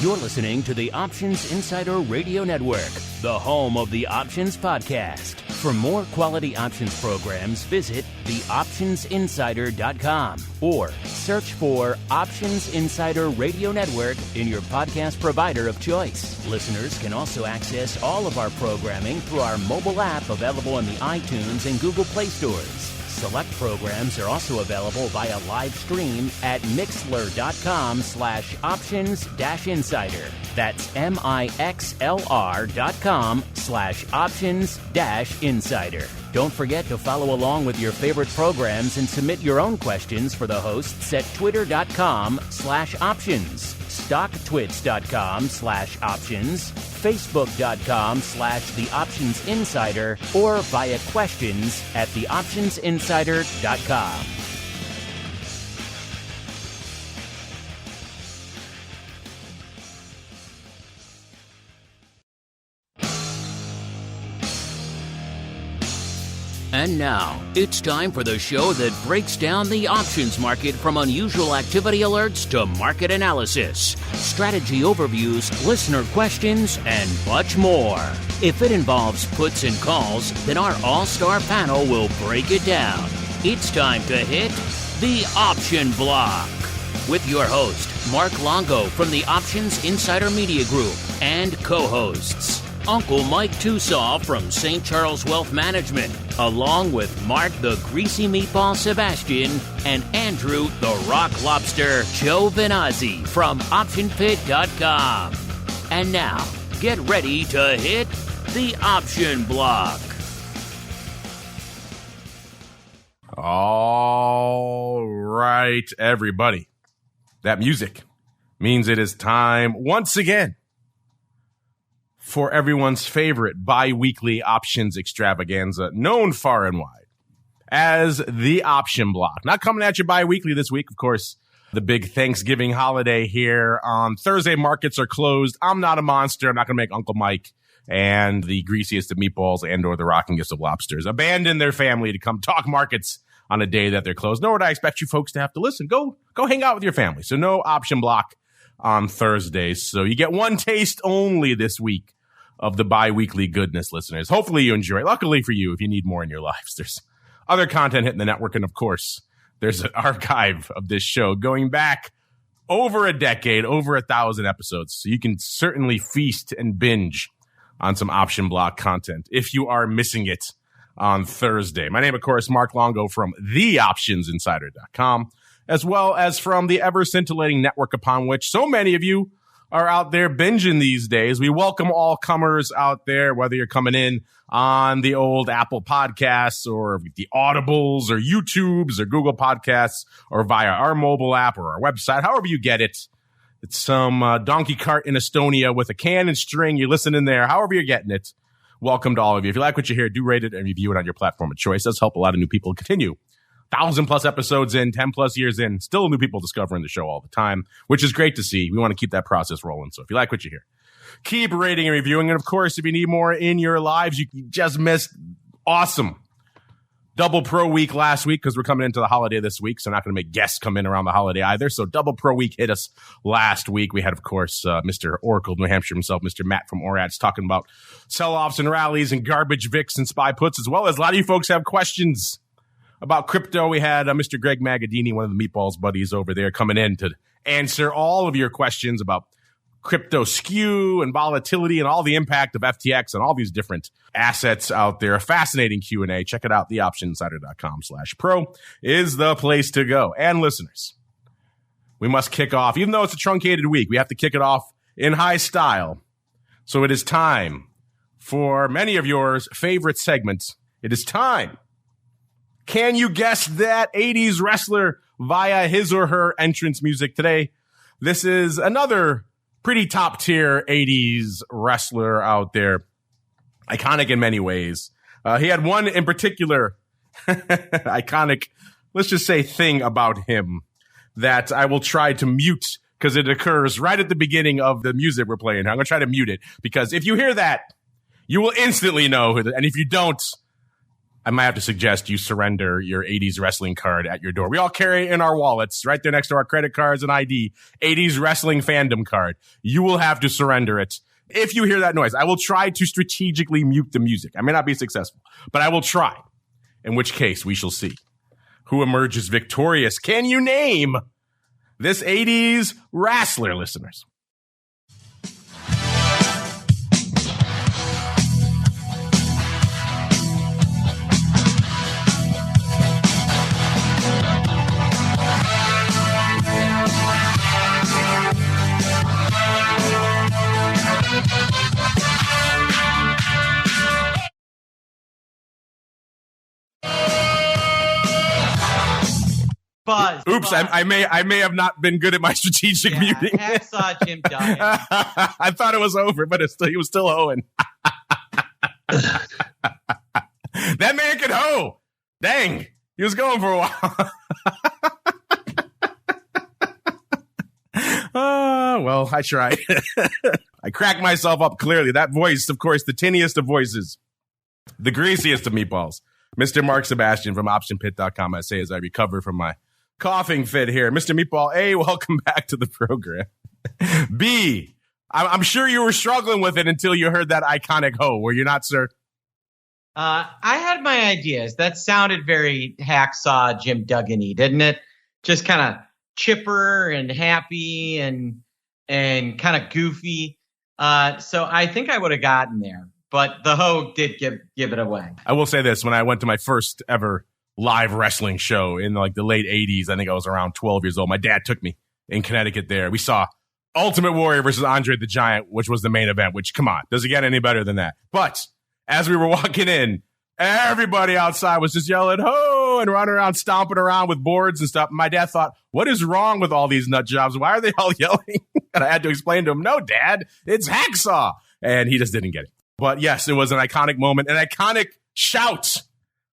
You're listening to the Options Insider Radio Network, the home of the Options Podcast. For more quality options programs, visit theoptionsinsider.com or search for Options Insider Radio Network in your podcast provider of choice. Listeners can also access all of our programming through our mobile app available in the iTunes and Google Play stores. Select programs are also available via live stream at mixlr.com/options-insider. That's mixlr.com/options-insider. Don't forget to follow along with your favorite programs and submit your own questions for the hosts at twitter.com/options, stocktwits.com/options, facebook.com/theoptionsinsider, or via questions at theoptionsinsider.com. And now, it's time for the show that breaks down the options market from unusual activity alerts to market analysis, strategy overviews, listener questions, and much more. If it involves puts and calls, then our all-star panel will break it down. It's time to hit the Option Block with your host, Mark Longo from the Options Insider Media Group, and co-hosts, Uncle Mike TOSAW from St. Charles Wealth Management, along with Mark the Greasy Meatball Sebastian and Andrew the Rock Lobster Giovinazzi from OptionPit.com. And now, get ready to hit the Option Block. All right, everybody. That music means it is time once again for everyone's favorite bi-weekly options extravaganza, known far and wide as the Option Block. Not coming at you bi-weekly this week, of course. The big Thanksgiving holiday here on Thursday. Markets are closed. I'm not a monster. I'm not going to make Uncle Mike and the greasiest of meatballs and or the rockingest of lobsters abandon their family to come talk markets on a day that they're closed. Nor would I expect you folks to have to listen. Go hang out with your family. So no Option Block on Thursdays. So you get one taste only this week of the bi-weekly goodness, listeners. Hopefully you enjoy it. Luckily for you, if you need more in your lives, there's other content hitting the network. And of course, there's an archive of this show going back over a decade, over 1,000 episodes. So you can certainly feast and binge on some Option Block content if you are missing it on Thursday. My name, of course, Mark Longo from theoptionsinsider.com, as well as from the ever-scintillating network upon which so many of you are out there binging these days. We welcome all comers out there, whether you're coming in on the old Apple Podcasts or the Audibles or YouTubes or Google Podcasts or via our mobile app or our website, however you get it. It's some donkey cart in Estonia with a can and string. You listen in there, however you're getting it. Welcome to all of you. If you like what you hear, do rate it and review it on your platform of choice. It does help a lot of new people continue. 1,000+ episodes in, 10+ years in, still new people discovering the show all the time, which is great to see. We want to keep that process rolling. So if you like what you hear, keep rating and reviewing. And of course, if you need more in your lives, you just missed awesome Double Pro Week last week because we're coming into the holiday this week. So I'm not going to make guests come in around the holiday either. So Double Pro Week hit us last week. We had, of course, Mr. Oracle, New Hampshire himself, Mr. Matt from Orats, talking about sell-offs and rallies and garbage VIX and SPY puts, as well as a lot of you folks have questions about crypto. We had Mr. Greg Magadini, one of the Meatballs buddies over there, coming in to answer all of your questions about crypto skew and volatility and all the impact of FTX and all these different assets out there. A fascinating Q&A. Check it out. Theoptionsinsider.com/pro is the place to go. And listeners, we must kick off, even though it's a truncated week, we have to kick it off in high style. So it is time for many of yours favorite segments. It is time. Can you guess that 80s wrestler via his or her entrance music today? This is another pretty top tier 80s wrestler out there. Iconic in many ways. He had one in particular iconic, let's just say, thing about him that I will try to mute because it occurs right at the beginning of the music we're playing. I'm going to try to mute it because if you hear that, you will instantly know. And if you don't, I might have to suggest you surrender your 80s wrestling card at your door. We all carry it in our wallets right there next to our credit cards and ID, 80s wrestling fandom card. You will have to surrender it. If you hear that noise, I will try to strategically mute the music. I may not be successful, but I will try, in which case we shall see who emerges victorious. Can you name this 80s wrestler, listeners? Buzz. Oops, Buzz. I may have not been good at my strategic muting. Hacksaw Jim Duggan. I thought it was over, but he was still hoeing. That man could hoe. Dang, he was going for a while. Well, I tried. I cracked myself up clearly. That voice, of course, the tinniest of voices, the greasiest of meatballs. Mr. Mark Sebastian from OptionPit.com, I say as I recover from my coughing fit here. Mr. Meatball, A, welcome back to the program. B, I'm sure you were struggling with it until you heard that iconic ho. Were you not, sir? I had my ideas. That sounded very Hacksaw Jim Duggan-y, didn't it? Just kind of chipper and happy and kind of goofy. So I think I would have gotten there. But the ho did give it away. I will say this. When I went to my first ever live wrestling show in like the late 80s, I think I was around 12 years old. My dad took me in Connecticut there. We saw Ultimate Warrior versus Andre the Giant, which was the main event, which, come on, does it get any better than that? But as we were walking in, everybody outside was just yelling, ho, and running around, stomping around with boards and stuff. And my dad thought, what is wrong with all these nut jobs? Why are they all yelling? And I had to explain to him, no, Dad, it's Hacksaw. And he just didn't get it. But yes, it was an iconic moment, an iconic shout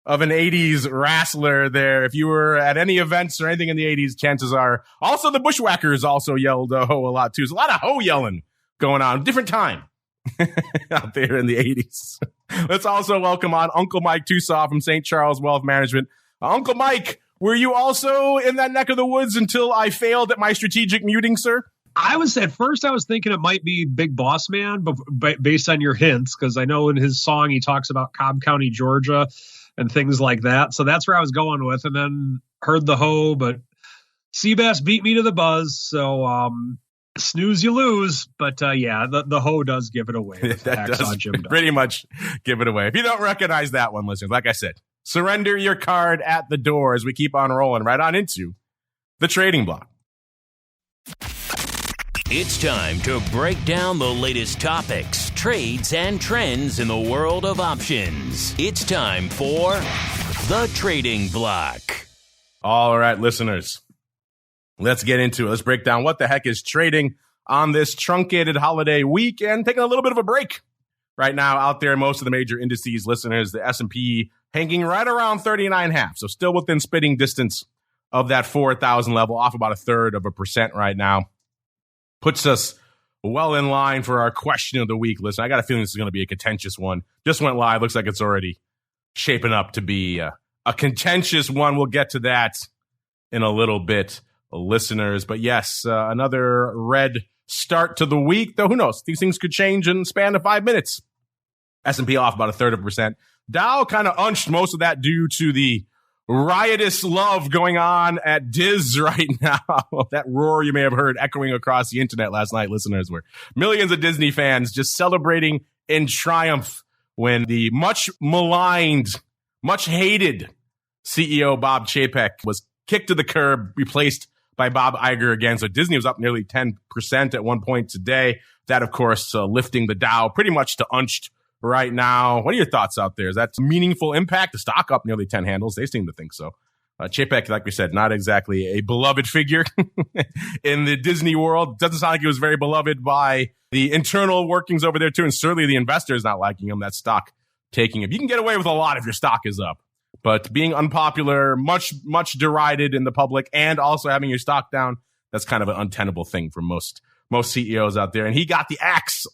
of an 80s wrestler there. If you were at any events or anything in the 80s, chances are also the Bushwhackers also yelled ho a lot too. There's a lot of ho yelling going on. Different time out there in the 80s. Let's also welcome on Uncle Mike TOSAW from St. Charles Wealth Management. Uncle Mike, were you also in that neck of the woods until I failed at my strategic muting, sir? I was thinking it might be Big Boss Man, but based on your hints, because I know in his song he talks about Cobb County, Georgia, and things like that. So that's where I was going with, and then heard the ho, but Seabass beat me to the buzz. So snooze, you lose. But yeah, the ho does give it away. That does pretty much give it away. If you don't recognize that one, listeners, like I said, surrender your card at the door as we keep on rolling right on into the trading block. It's time to break down the latest topics, trades, and trends in the world of options. It's time for the Trading Block. All right, listeners, let's get into it. Let's break down what the heck is trading on this truncated holiday week and taking a little bit of a break. Right now, out there, most of the major indices, listeners, the S&P hanging right around 39.5, so still within spitting distance of that 4,000 level, off about 1/3% right now. Puts us well in line for our question of the week. Listen, I got a feeling this is going to be a contentious one. Just went live. Looks like it's already shaping up to be a contentious one. We'll get to that in a little bit, listeners. But yes, another red start to the week. Though who knows? These things could change in the span of 5 minutes. S&P off about 1/3%. Dow kind of unched most of that due to the riotous love going on at Diz right now. That roar you may have heard echoing across the internet last night, listeners, were millions of Disney fans just celebrating in triumph when the much maligned, much hated CEO Bob Chapek was kicked to the curb, replaced by Bob Iger again. So Disney was up nearly 10% at one point today. That, of course, lifting the Dow pretty much to unched right now. What are your thoughts out there? Is that meaningful impact? The stock up nearly 10 handles. They seem to think so. Chapek, like we said, not exactly a beloved figure in the Disney world. Doesn't sound like he was very beloved by the internal workings over there, too. And certainly the investors not liking him, that stock taking him. You can get away with a lot if your stock is up. But being unpopular, much derided in the public, and also having your stock down, that's kind of an untenable thing for most CEOs out there. And he got the axe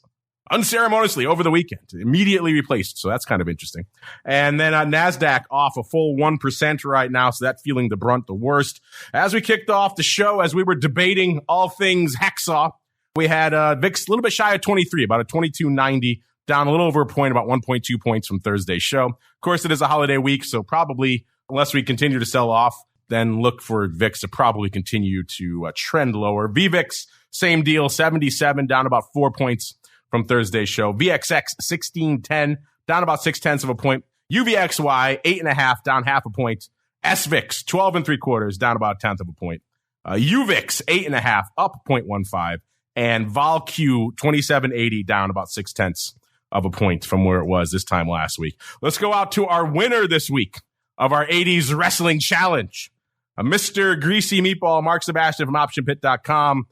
unceremoniously over the weekend, immediately replaced. So that's kind of interesting. And then NASDAQ off a full 1% right now. So that's feeling the brunt, the worst. As we kicked off the show, as we were debating all things hacksaw, we had VIX a little bit shy of 23, about a 22.90, down a little over a point, about 1.2 points from Thursday's show. Of course, it is a holiday week, so probably, unless we continue to sell off, then look for VIX to probably continue to trend lower. VVIX, same deal, 77, down about 4 points from Thursday's show. VXX 1610, down about 0.6 of a point. UVXY 8.5, down half a point. SVIX 12.75, down about 0.1 of a point. UVIX 8.5, up 0.15, and VolQ 2780, down about 0.6 of a point from where it was this time last week. Let's go out to our winner this week of our 80s Wrestling Challenge, Mr. Greasy Meatball, Mark Sebastian from OptionPit.com.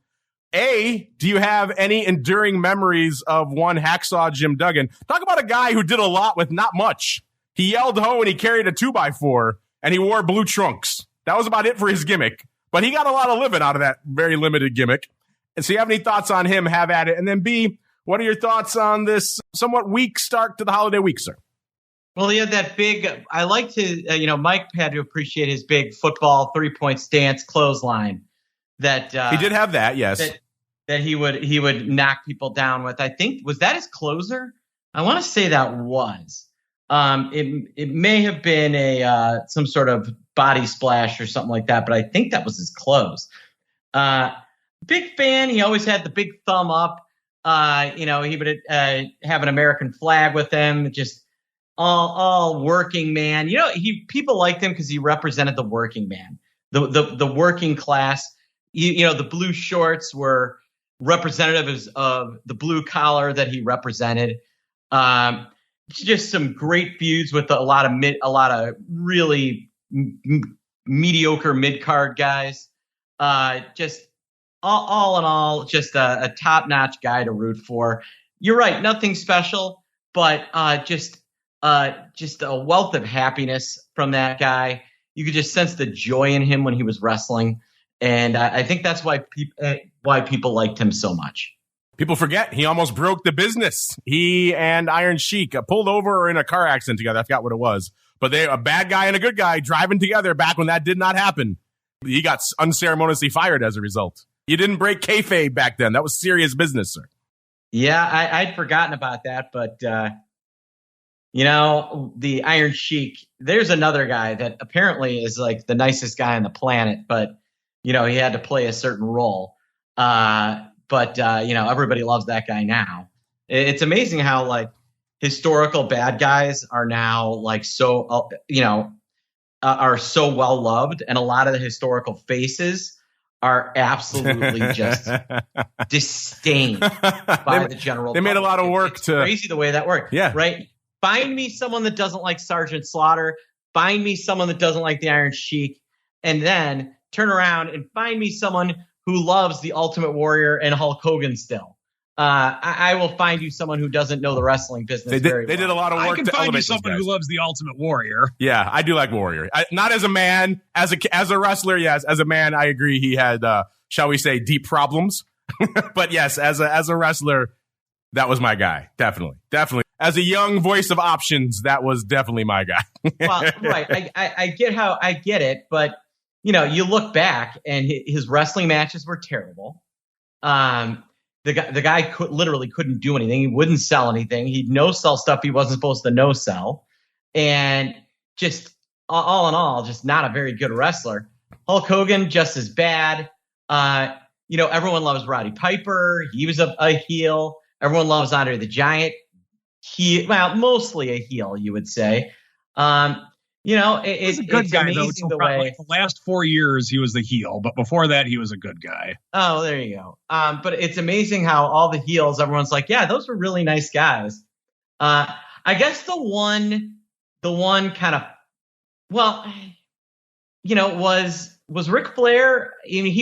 Do you have any enduring memories of one Hacksaw Jim Duggan? Talk about a guy who did a lot with not much. He yelled ho and he carried a 2x4 and he wore blue trunks. That was about it for his gimmick. But he got a lot of living out of that very limited gimmick. And so you have any thoughts on him, have at it. And then B, what are your thoughts on this somewhat weak start to the holiday week, sir? Well, he had that big, I like to, Mike had to appreciate his big football 3-point stance clothesline. That he did have that, yes. That he would knock people down with. I think, was that his closer? I want to say that was. It may have been some sort of body splash or something like that, but I think that was his close. Big fan. He always had the big thumb up. He would have an American flag with him. Just all working man. People liked him because he represented the working man, the working class. The blue shorts were representative of the blue collar that he represented. Just some great feuds with a lot of really mediocre mid-card guys. Just all in all, just a top-notch guy to root for. You're right, nothing special, but just a wealth of happiness from that guy. You could just sense the joy in him when he was wrestling. And I think that's why people liked him so much. People forget he almost broke the business. He and Iron Sheik pulled over in a car accident together. I forgot what it was. But a bad guy and a good guy driving together back when that did not happen. He got unceremoniously fired as a result. You didn't break kayfabe back then. That was serious business, sir. Yeah, I'd forgotten about that. But, the Iron Sheik, there's another guy that apparently is like the nicest guy on the planet. But he had to play a certain role. But everybody loves that guy now. It's amazing how historical bad guys are now are so well loved. And a lot of the historical faces are absolutely just disdained by the general public. They made a lot of work it's crazy the way that worked. Yeah. Right. Find me someone that doesn't like Sergeant Slaughter. Find me someone that doesn't like the Iron Sheik. And then turn around and find me someone who loves the Ultimate Warrior and Hulk Hogan still. I will find you someone who doesn't know the wrestling business very well. They did a lot of work to elevate those guys. I can find you someone who loves the Ultimate Warrior. Yeah, I do like Warrior. Not as a man, as a wrestler, yes. As a man, I agree he had, shall we say, deep problems. But yes, as a wrestler, that was my guy. Definitely. As a young voice of options, that was definitely my guy. Well, right. I get it, but you look back and his wrestling matches were terrible. The guy literally couldn't do anything. He wouldn't sell anything. He'd no-sell stuff he wasn't supposed to no-sell. And just all in all, just not a very good wrestler. Hulk Hogan, just as bad. Everyone loves Roddy Piper. He was a heel. Everyone loves Andre the Giant. Mostly a heel, you would say. It's a good guy, amazing though. The last 4 years, he was the heel, but before that, he was a good guy. Oh, there you go. But it's amazing how all the heels, everyone's like, yeah, those were really nice guys. I guess the one kind of, was Ric Flair. I mean,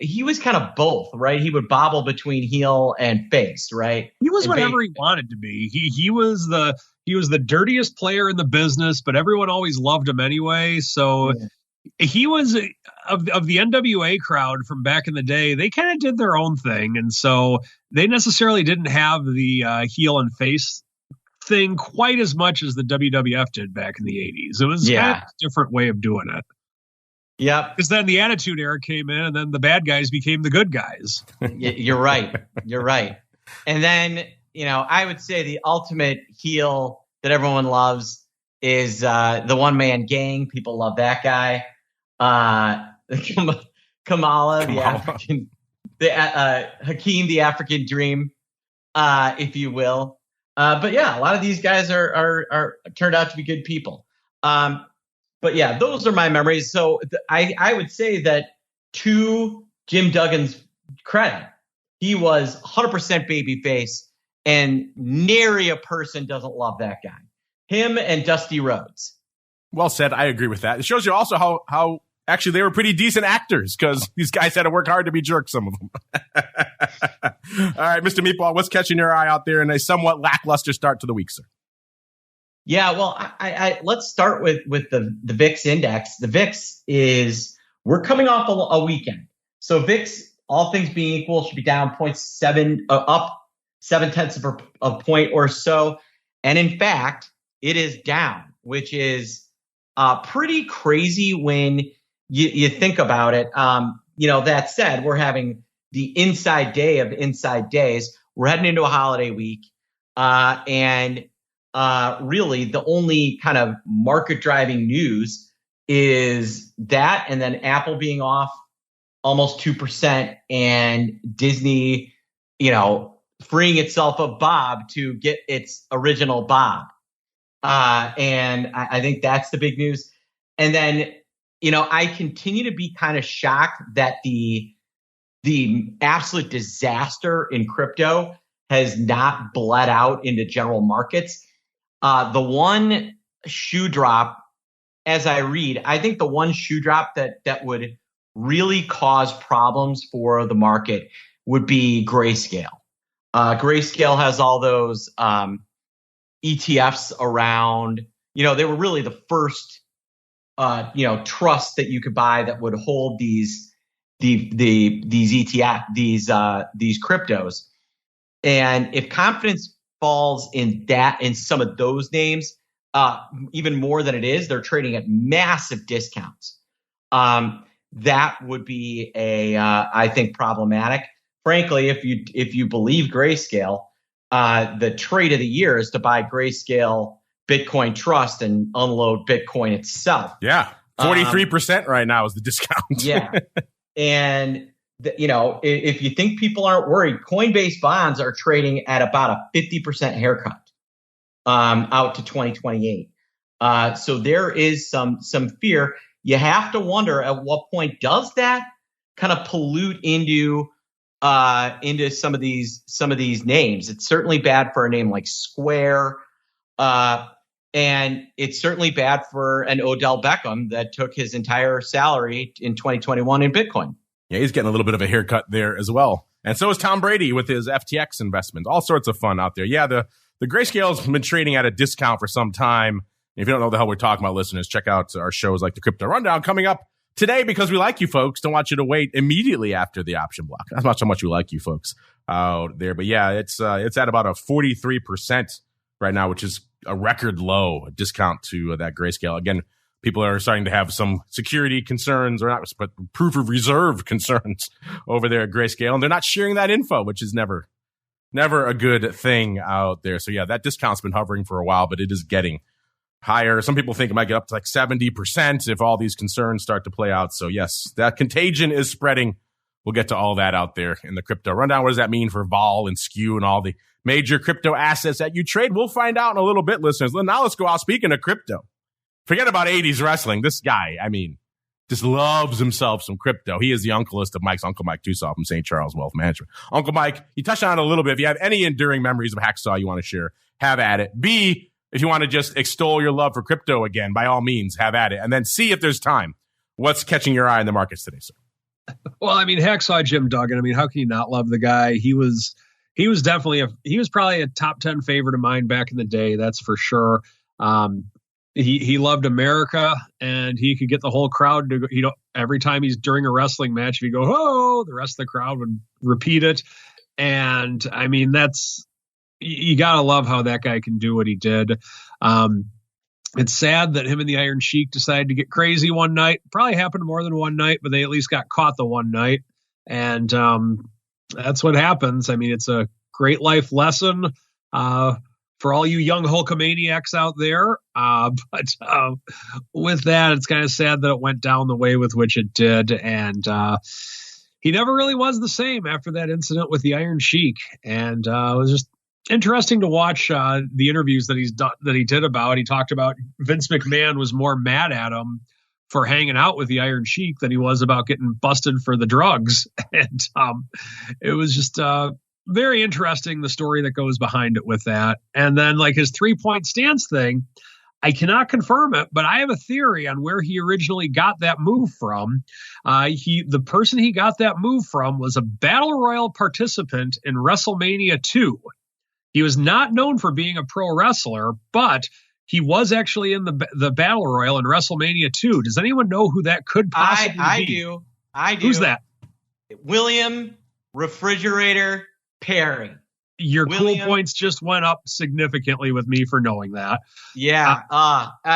he was kind of both, right? He would bobble between heel and face, right? He was whatever he wanted to be. He was the dirtiest player in the business, but everyone always loved him anyway. So he was of the NWA crowd from back in the day. They kind of did their own thing, and so they necessarily didn't have the heel and face thing quite as much as the WWF did back in the 80s. It was kind of a different way of doing it. Yeah, because then the Attitude Era came in, and then the bad guys became the good guys. You're right. You're right. And then, I would say the ultimate heel that everyone loves is the one-man gang. People love that guy. Kamala, the African, Hakeem, the African Dream, if you will. But yeah, a lot of these guys are turned out to be good people. But yeah, those are my memories. So I would say that to Jim Duggan's credit, he was 100% babyface, and nary a person doesn't love that guy. Him and Dusty Rhodes. Well said. I agree with that. It shows you also how actually they were pretty decent actors, because these guys had to work hard to be jerks, some of them. All right, Mr. Meatball, what's catching your eye out there in a somewhat lackluster start to the week, sir? Yeah, well, I let's start with the VIX index. The VIX we're coming off a weekend. So VIX, all things being equal, should be down 0.7, up 0.7 of a point or so. And in fact, it is down, which is pretty crazy when you think about it. That said, we're having the inside day of inside days. We're heading into a holiday week. And really the only kind of market driving news is that, and then Apple being off almost 2%, and Disney, freeing itself of Bob to get its original Bob. And I think that's the big news. And then, I continue to be kind of shocked that the absolute disaster in crypto has not bled out into general markets. The one shoe drop, as I read, I think the one shoe drop that would really cause problems for the market would be Grayscale. Grayscale has all those ETFs around. They were really the first trust that you could buy that would hold these ETF, these cryptos. And if confidence falls in some of those names, even more than it is, they're trading at massive discounts. That would be I think problematic. Frankly, if you believe Grayscale, the trade of the year is to buy Grayscale Bitcoin Trust and unload Bitcoin itself. Yeah, 43% right now is the discount. Yeah, and if you think people aren't worried, Coinbase bonds are trading at about a 50% haircut out to 2028. So there is some fear. You have to wonder, at what point does that kind of pollute into some of these names? It's certainly bad for a name like Square, and it's certainly bad for an Odell Beckham that took his entire salary in 2021 in Bitcoin. Yeah, he's getting a little bit of a haircut there as well. And so is Tom Brady with his FTX investment. All sorts of fun out there. Yeah, the Grayscale's been trading at a discount for some time. If you don't know the hell we're talking about, listeners, check out our shows like the Crypto Rundown coming up today, because we like you folks. Don't want you to wait immediately after the option block. That's how much we like you folks out there. But yeah, it's at about a 43% right now, which is a record low discount to that Grayscale. Again, people are starting to have some security concerns, or not, but proof of reserve concerns over there at Grayscale, and they're not sharing that info, which is never a good thing out there. So yeah, that discount's been hovering for a while, but it is getting higher. Some people think it might get up to like 70% if all these concerns start to play out. So yes, that contagion is spreading. We'll get to all that out there in the Crypto Rundown. What does that mean for vol and skew and all the major crypto assets that you trade? We'll find out in a little bit, listeners. Now let's go out. Speaking of crypto, forget about 80s wrestling. This guy, just loves himself some crypto. He is the uncleist of Mike's, Uncle Mike TOSAW from St. Charles Wealth Management. Uncle Mike, you touched on it a little bit. If you have any enduring memories of Hacksaw you want to share, have at it. B, if you want to just extol your love for crypto again, by all means, have at it. And then C, if there's time, what's catching your eye in the markets today, sir? Well, Hacksaw Jim Duggan. How can you not love the guy? He was definitely he was probably a top 10 favorite of mine back in the day. That's for sure. he loved America, and he could get the whole crowd to go, every time he's during a wrestling match, if you go, oh, the rest of the crowd would repeat it. And I mean, you got to love how that guy can do what he did. It's sad that him and the Iron Sheik decided to get crazy one night. Probably happened more than one night, but they at least got caught the one night. And that's what happens. I mean, it's a great life lesson for all you young Hulkamaniacs out there. But with that, it's kind of sad that it went down the way with which it did. And he never really was the same after that incident with the Iron Sheik. And it was just interesting to watch the interviews that he did about. He talked about Vince McMahon was more mad at him for hanging out with the Iron Sheik than he was about getting busted for the drugs. And it was just very interesting, the story that goes behind it with that. And then like his 3-point stance thing, I cannot confirm it, but I have a theory on where he originally got that move from. The person he got that move from was a Battle Royal participant in WrestleMania 2. He was not known for being a pro wrestler, but he was actually in the Battle Royal in WrestleMania 2. Does anyone know who that could possibly be? I do. Who's that? William Refrigerator Perry. Your cool points just went up significantly with me for knowing that. Yeah,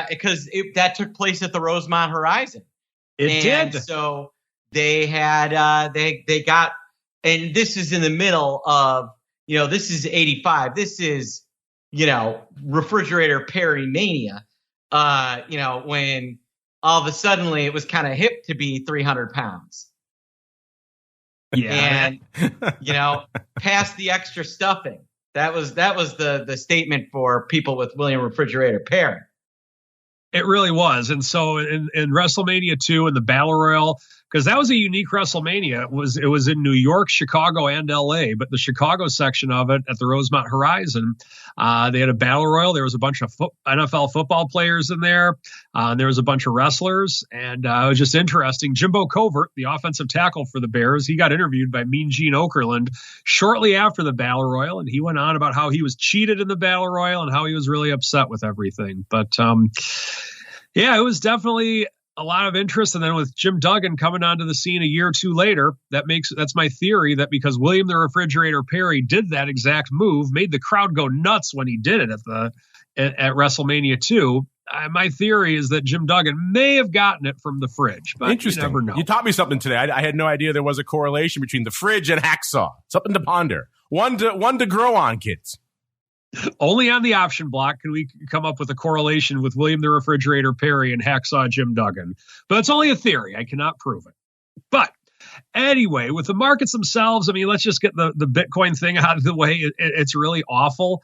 because that took place at the Rosemont Horizon. It did. So they had they got, and this is in the middle of, this is 85. This is, Refrigerator Perry mania. When all of a sudden it was kind of hip to be 300 pounds. Yeah. And, past the extra stuffing. That was the statement for people with William Refrigerator Perry. It really was. And so in WrestleMania 2 and the Battle Royal, because that was a unique WrestleMania. It was in New York, Chicago, and LA, but the Chicago section of it at the Rosemont Horizon, they had a Battle Royal. There was a bunch of NFL football players in there. And there was a bunch of wrestlers, and it was just interesting. Jimbo Covert, the offensive tackle for the Bears, he got interviewed by Mean Gene Okerlund shortly after the Battle Royal, and he went on about how he was cheated in the Battle Royal and how he was really upset with everything. But yeah, it was definitely a lot of interest. And then with Jim Duggan coming onto the scene a year or two later, that's my theory, that because William the Refrigerator Perry did that exact move, made the crowd go nuts when he did it at WrestleMania 2. My theory is that Jim Duggan may have gotten it from the Fridge, but interesting. You never know. You taught me something today. I had no idea there was a correlation between the Fridge and Hacksaw. Something to ponder. One to grow on, kids. Only on the option block can we come up with a correlation with William the Refrigerator Perry and Hacksaw Jim Duggan. But it's only a theory. I cannot prove it. But anyway, with the markets themselves, I mean, let's just get the Bitcoin thing out of the way. It's really awful.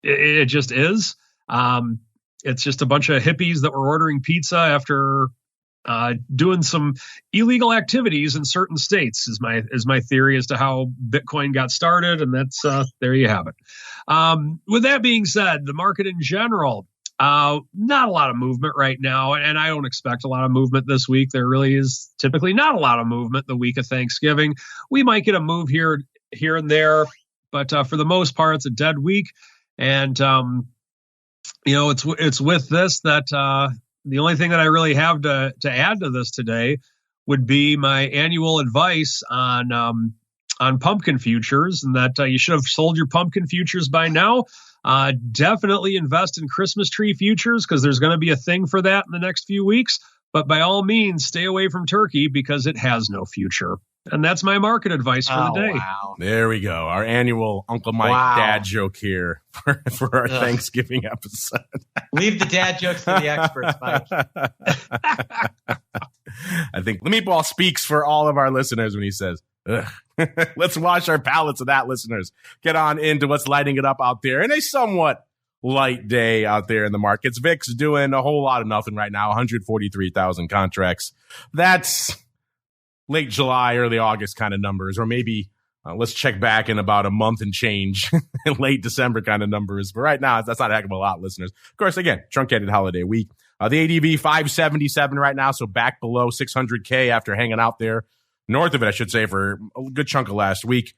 It just is. It's just a bunch of hippies that were ordering pizza after doing some illegal activities in certain states is my theory as to how Bitcoin got started. And that's, there you have it. With that being said, the market in general, not a lot of movement right now. And I don't expect a lot of movement this week. There really is typically not a lot of movement the week of Thanksgiving. We might get a move here and there, but for the most part, it's a dead week. And, it's with this that, the only thing that I really have to add to this today would be my annual advice on pumpkin futures, and that you should have sold your pumpkin futures by now. Definitely invest in Christmas tree futures, because there's going to be a thing for that in the next few weeks. But by all means, stay away from turkey because it has no future. And that's my market advice for the day. Wow. There we go. Our annual Uncle Mike dad joke here for our Thanksgiving episode. Leave the dad jokes to the experts, Mike. I think the Meatball speaks for all of our listeners when he says, ugh. Let's wash our palates of that, listeners. Get on into what's lighting it up out there in a somewhat light day out there in the markets. VIX doing a whole lot of nothing right now, 143,000 contracts. That's late July, early August kind of numbers, or maybe let's check back in about a month and change, late December kind of numbers. But right now, that's not a heck of a lot, listeners. Of course, again, truncated holiday week. The ADV 577 right now, so back below 600K after hanging out there. North of it, I should say, for a good chunk of last week.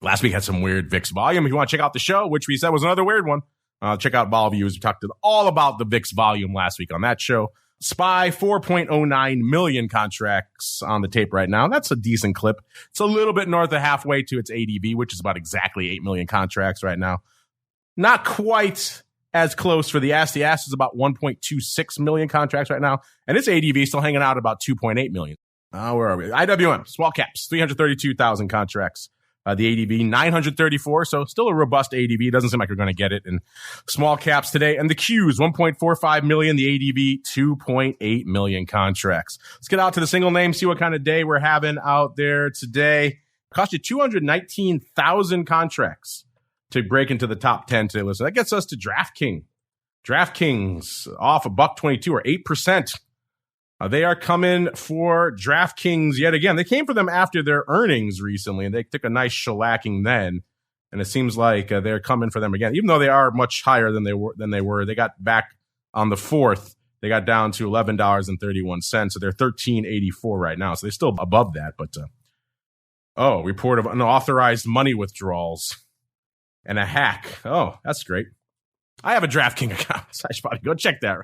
Last week had some weird VIX volume. If you want to check out the show, which we said was another weird one, check out Vol Views. We talked all about the VIX volume last week on that show. SPY, 4.09 million contracts on the tape right now. That's a decent clip. It's a little bit north of halfway to its ADV, which is about exactly 8 million contracts right now. Not quite as close for the ASS. The ASS is about 1.26 million contracts right now, and its ADV is still hanging out about 2.8 million. Where are we? IWM, small caps, 332,000 contracts. The ADV, 934, so still a robust ADV. Doesn't seem like you're going to get it in small caps today. And the Qs, 1.45 million. The ADV, 2.8 million contracts. Let's get out to the single name, see what kind of day we're having out there today. Cost you 219,000 contracts to break into the top 10 today. Listen, that gets us to DraftKings. DraftKings off $1.22 or 8%. They are coming for DraftKings yet again. They came for them after their earnings recently, and they took a nice shellacking then. And it seems like they're coming for them again, even though they are much higher than they were. They got back on the 4th. They got down to $11.31, so they're $13.84 right now. So they're still above that. But report of unauthorized money withdrawals and a hack. Oh, that's great. I have a DraftKings account, so I should probably go check that.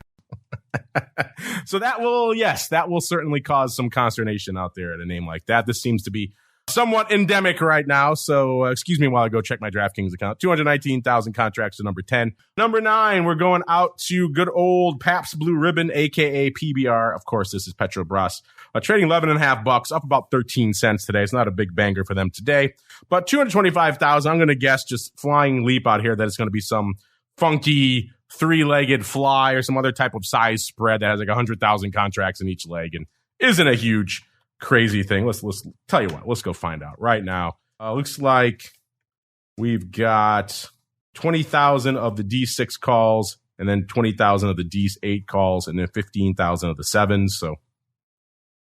So that will certainly cause some consternation out there at a name like that. This seems to be somewhat endemic right now. So excuse me while I go check my DraftKings account. 219,000 contracts to number 10. Number 9, we're going out to good old Pabst Blue Ribbon, a.k.a. PBR. Of course, this is Petrobras. Trading $11.50, up about 13 cents today. It's not a big banger for them today. But 225,000, I'm going to guess, just flying leap out here, that it's going to be some funky three-legged fly or some other type of size spread that has like 100,000 contracts in each leg and isn't a huge crazy thing. Let's tell you what, let's go find out right now. Looks like we've got 20,000 of the D6 calls and then 20,000 of the D8 calls and then 15,000 of the 7s. So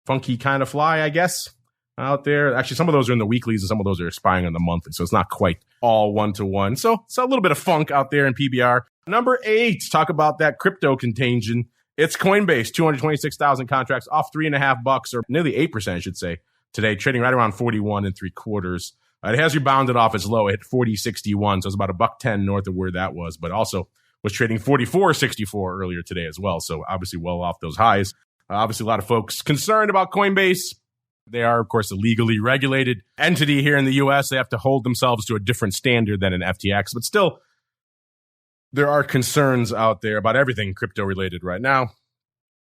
funky kind of fly, I guess, out there. Actually, some of those are in the weeklies and some of those are expiring in the monthly. So it's not quite all one-to-one. So it's a little bit of funk out there in PBR. Number 8, talk about that crypto contagion. It's Coinbase, 226,000 contracts, off $3.50 or nearly 8%, I should say, today, trading right around 41 3/4. It has rebounded off its low at 40.61, so it's about $1.10 north of where that was, but also was trading 44.64 earlier today as well. So obviously well off those highs. Obviously, a lot of folks concerned about Coinbase. They are, of course, a legally regulated entity here in the U.S. They have to hold themselves to a different standard than an FTX, but still, there are concerns out there about everything crypto related right now.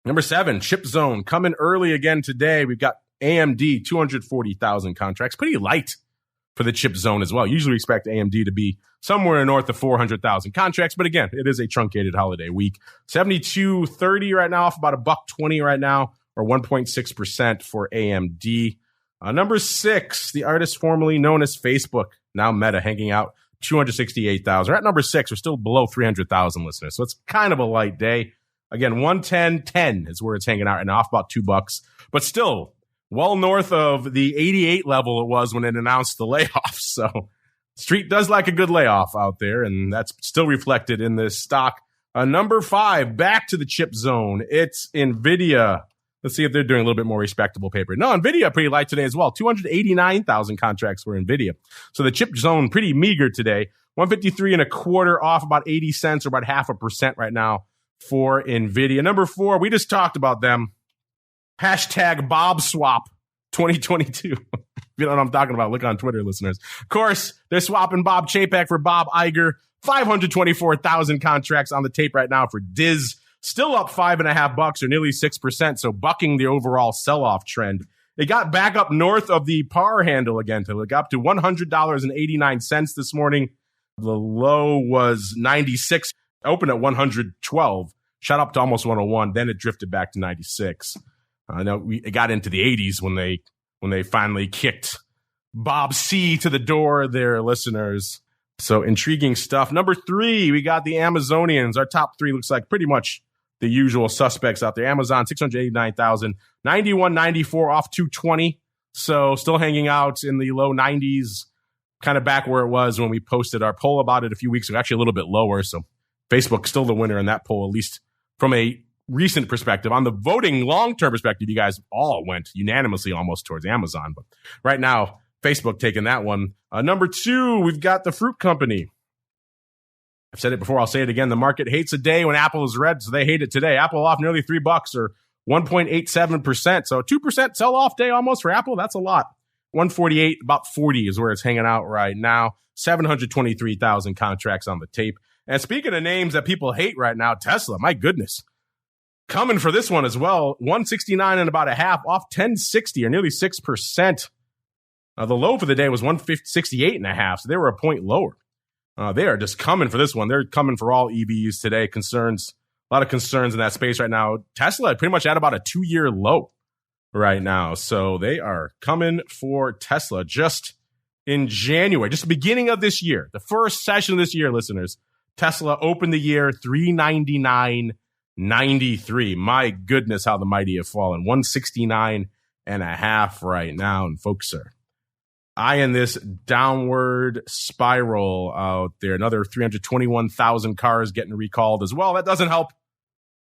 Number 7, Chip Zone coming early again today. We've got AMD, 240,000 contracts. Pretty light for the Chip Zone as well. Usually we expect AMD to be somewhere north of 400,000 contracts. But again, it is a truncated holiday week. 72.30 right now, off about $1.20 right now, or 1.6% for AMD. Number 6, the artist formerly known as Facebook, now Meta, hanging out 268,000. We're at number 6. We're still below 300,000 listeners. So it's kind of a light day. Again, 110.10 is where it's hanging out and off about $2, but still well north of the 88 level it was when it announced the layoff. So Street does like a good layoff out there, and that's still reflected in this stock. Number 5, back to the chip zone. It's NVIDIA. Let's see if they're doing a little bit more respectable paper. No, NVIDIA pretty light today as well. 289,000 contracts for NVIDIA. So the chip zone pretty meager today. 153.25 off about 80 cents or about 0.5% right now for NVIDIA. Number 4, we just talked about them. Hashtag Bob Swap 2022. If you don't know what I'm talking about, look on Twitter, listeners. Of course, they're swapping Bob Chapek for Bob Iger. 524,000 contracts on the tape right now for Diz. Still up $5.50 or nearly 6%, so bucking the overall sell-off trend. It got back up north of the par handle again. It got up to $100.89 this morning. The low was 96, opened at 112, shot up to almost 101. Then it drifted back to 96. I know it got into the 80s when they finally kicked Bob C to the door there, listeners. So intriguing stuff. Number 3, we got the Amazonians. Our top 3 looks like pretty much the usual suspects out there. Amazon, 689,000, 91.94 off 220. So still hanging out in the low 90s, kind of back where it was when we posted our poll about it a few weeks ago, actually a little bit lower. So Facebook still the winner in that poll, at least from a recent perspective. On the voting long-term perspective, you guys all went unanimously almost towards Amazon. But right now, Facebook taking that one. Number 2, we've got the fruit company. I've said it before, I'll say it again. The market hates a day when Apple is red, so they hate it today. Apple off nearly $3 or 1.87%. So 2% sell-off day almost for Apple. That's a lot. 148, about 40 is where it's hanging out right now. 723,000 contracts on the tape. And speaking of names that people hate right now, Tesla, my goodness. Coming for this one as well. 169 and about a half, off 1060 or nearly 6%. The low for the day was 168 and a half, so they were a point lower. They are just coming for this one. They're coming for all EVs today. A lot of concerns in that space right now. Tesla pretty much at about a 2-year low right now. So they are coming for Tesla just in January, just the beginning of this year, the first session of this year, listeners. Tesla opened the year 399.93. My goodness, how the mighty have fallen. 169 and a half right now. And folks are eyeing this downward spiral out there. Another 321,000 cars getting recalled as well. That doesn't help.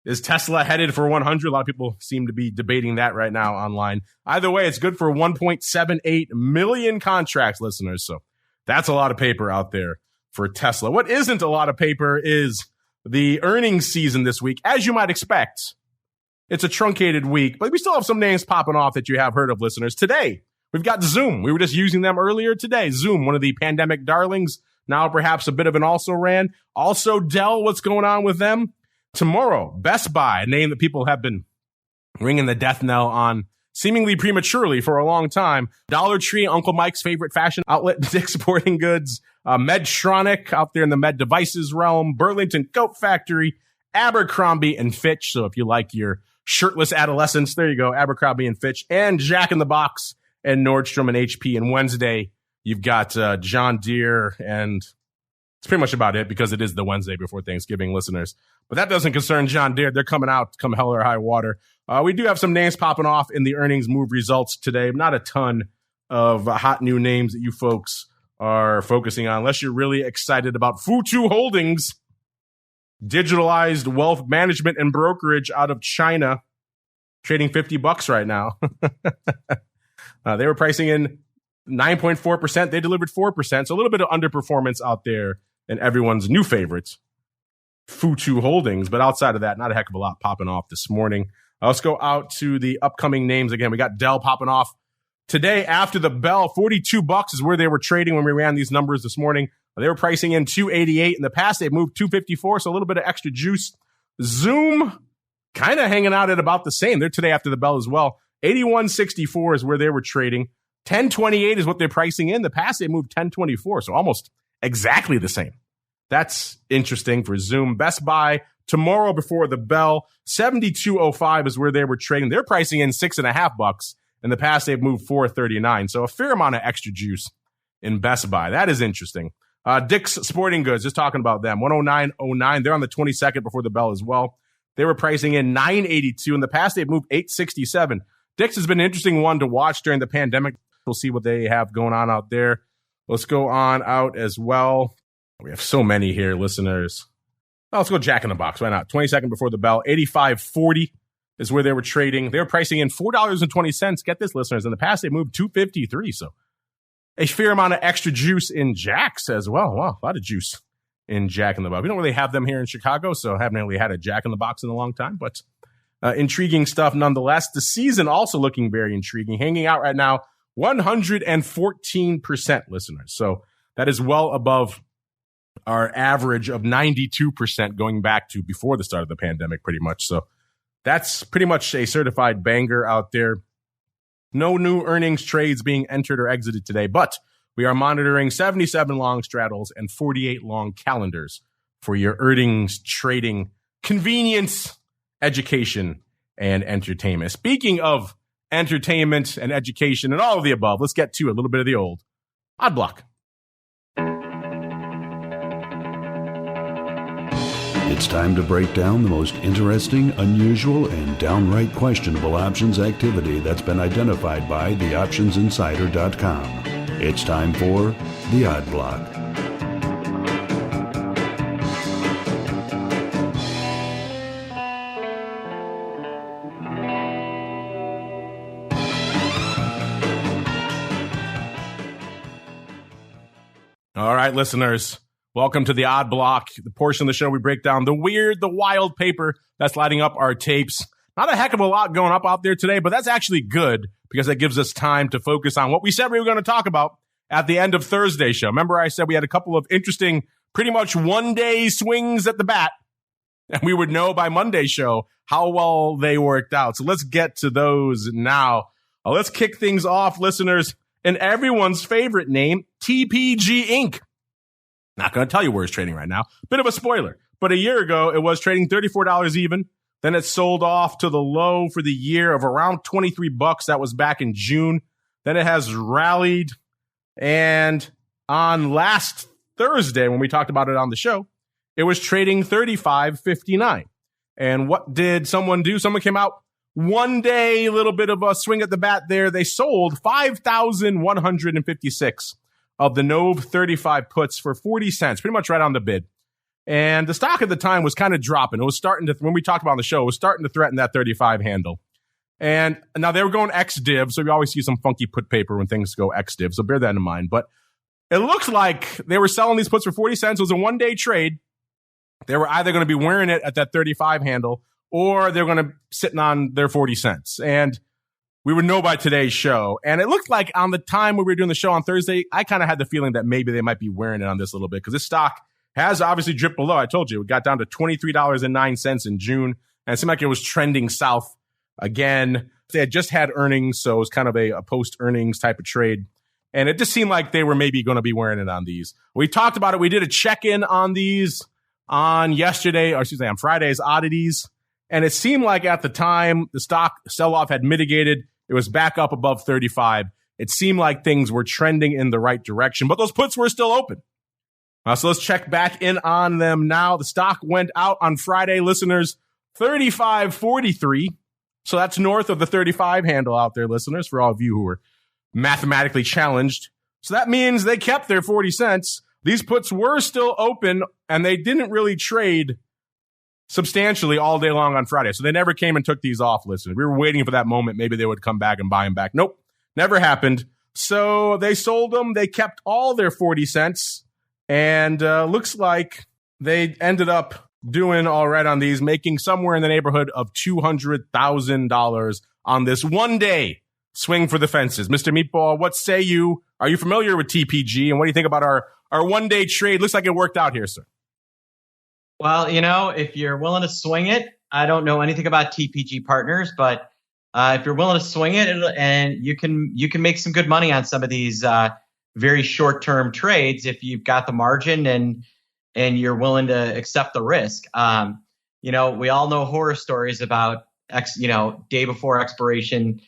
Is Tesla headed for 100? A lot of people seem to be debating that right now online. Either way, it's good for 1.78 million contracts, listeners. So that's a lot of paper out there for Tesla. What isn't a lot of paper is the earnings season this week. As you might expect, it's a truncated week, but we still have some names popping off that you have heard of, listeners. Today, we've got Zoom. We were just using them earlier today. Zoom, one of the pandemic darlings, now perhaps a bit of an also-ran. Also, Dell, what's going on with them? Tomorrow, Best Buy, a name that people have been ringing the death knell on seemingly prematurely for a long time. Dollar Tree, Uncle Mike's favorite fashion outlet, Dick's Sporting Goods, Medtronic out there in the med devices realm, Burlington Coat Factory, Abercrombie and Fitch. So if you like your shirtless adolescents, there you go, Abercrombie and Fitch, and Jack in the Box and Nordstrom and HP. And Wednesday, you've got John Deere, and it's pretty much about it because it is the Wednesday before Thanksgiving, listeners. But that doesn't concern John Deere. They're coming out come hell or high water. We do have some names popping off in the earnings move results today. Not a ton of hot new names that you folks are focusing on, unless you're really excited about Hoooooo Holdings, digitalized wealth management and brokerage out of China, trading $50 right now. They were pricing in 9.4%. They delivered 4%. So a little bit of underperformance out there in everyone's new favorites, Hoooooo Holdings. But outside of that, not a heck of a lot popping off this morning. Let's go out to the upcoming names again. We got Dell popping off today after the bell. $42 is where they were trading when we ran these numbers this morning. They were pricing in $288. In the past, they moved $254, so a little bit of extra juice. Zoom kind of hanging out at about the same. They're today after the bell as well. $81.64 is where they were trading. $10.28 is what they're pricing in. The past, they moved $10.24, so almost exactly the same. That's interesting for Zoom. Best Buy tomorrow before the bell, $72.05 is where they were trading. They're pricing in $6.50. In the past, they've moved $4.39, so a fair amount of extra juice in Best Buy. That is interesting. Dick's Sporting Goods, just talking about them, $109.09. They're on the 22nd before the bell as well. They were pricing in $9.82. In the past, they've moved $8.67. Dick's has been an interesting one to watch during the pandemic. We'll see what they have going on out there. Let's go on out as well. We have so many here, listeners. Oh, let's go Jack in the Box. Why not? 22nd before the bell, $85.40 is where they were trading. They were pricing in $4.20. Get this, listeners. In the past, they moved $2.53. So a fair amount of extra juice in Jack's as well. Wow, a lot of juice in Jack in the Box. We don't really have them here in Chicago, so I haven't really had a Jack in the Box in a long time, but intriguing stuff nonetheless. The season also looking very intriguing. Hanging out right now, 114%, listeners. So that is well above our average of 92% going back to before the start of the pandemic, pretty much. So that's pretty much a certified banger out there. No new earnings trades being entered or exited today, but we are monitoring 77 long straddles and 48 long calendars for your earnings trading convenience, education, and entertainment. Speaking of entertainment and education and all of the above, let's get to a little bit of the old Odd Block. It's time to break down the most interesting, unusual, and downright questionable options activity that's been identified by theoptionsinsider.com. It's time for the Odd Block. All right, listeners, welcome to the Odd Block, the portion of the show we break down the weird, the wild paper that's lighting up our tapes. Not a heck of a lot going up out there today, but that's actually good because it gives us time to focus on what we said we were going to talk about at the end of Thursday's show. Remember, I said we had a couple of interesting, pretty much one-day swings at the bat, and we would know by Monday's show how well they worked out. So let's get to those now. Let's kick things off, listeners, in everyone's favorite name, TPG Inc. Not going to tell you where it's trading right now. Bit of a spoiler. But a year ago, it was trading $34 even. Then it sold off to the low for the year of around $23. That was back in June. Then it has rallied. And on last Thursday, when we talked about it on the show, it was trading $35.59. And what did someone do? Someone came out one day, a little bit of a swing at the bat there. They sold 5,156 of the Nove 35 puts for 40 cents, pretty much right on the bid. And the stock at the time was kind of dropping. It was starting to, when we talked about on the show, it was starting to threaten that 35 handle. And now they were going ex-div, so we always see some funky put paper when things go ex-div, so bear that in mind. But it looks like they were selling these puts for 40 cents. It was a one-day trade. They were either going to be wearing it at that 35 handle, or they're going to sitting on their 40 cents. And we would know by today's show. And it looked like on the time when we were doing the show on Thursday, I kind of had the feeling that maybe they might be wearing it on this a little bit because this stock has obviously dripped below. I told you, it got down to $23.09 in June. And it seemed like it was trending south again. They had just had earnings, so it was kind of a post-earnings type of trade. And it just seemed like they were maybe going to be wearing it on these. We talked about it. We did a check-in on these on Friday's oddities. And it seemed like at the time, the stock sell-off had mitigated. It was back up above 35. It seemed like things were trending in the right direction, but those puts were still open. So let's check back in on them now. The stock went out on Friday, listeners, 35.43. So that's north of the 35 handle out there, listeners, for all of you who are mathematically challenged. So that means they kept their 40 cents. These puts were still open, and they didn't really trade substantially all day long on Friday. So they never came and took these off, listeners. We were waiting for that moment. Maybe they would come back and buy them back. Nope, never happened. So they sold them. They kept all their 40 cents. And looks like they ended up doing all right on these, making somewhere in the neighborhood of $200,000 on this one-day swing for the fences. Mr. Meatball, what say you? Are you familiar with TPG? And what do you think about our one-day trade? Looks like it worked out here, sir. Well, if you're willing to swing it, I don't know anything about TPG Partners, but if you're willing to swing it, and you can make some good money on some of these very short-term trades if you've got the margin and you're willing to accept the risk. We all know horror stories about day before expiration,